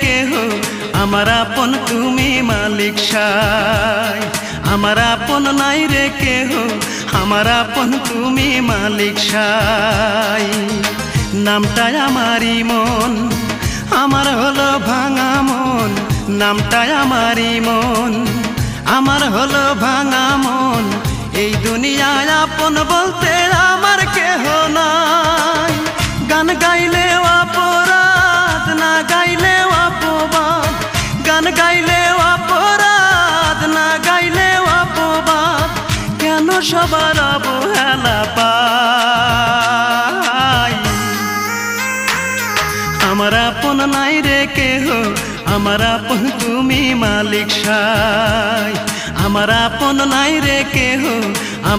কেহ, আমার আপন তুমি মালিক সাই। আমার আপন নাই রে কেহ, আমার আপন তুমি মালিক সাই। নামটাই আমারই মন, আমার হলো ভাঙা মন। নামটাই আমারই মন, আমার হলো ভাঙা মন। এই দুনিয়ায় আপন বলতে আমার কেহ নাই। গান গাইলেও অপরাধ, না গাইলেও অপবাদ। গান গাইলেও অপরাধ, না গাইলেও অপবাদ। কেন সবার অবহেলা পাই? আমার আপন নাই রে কেহ, আমার আপন তুমি মালিক সাই। আমার আপন নাই রে কেহ।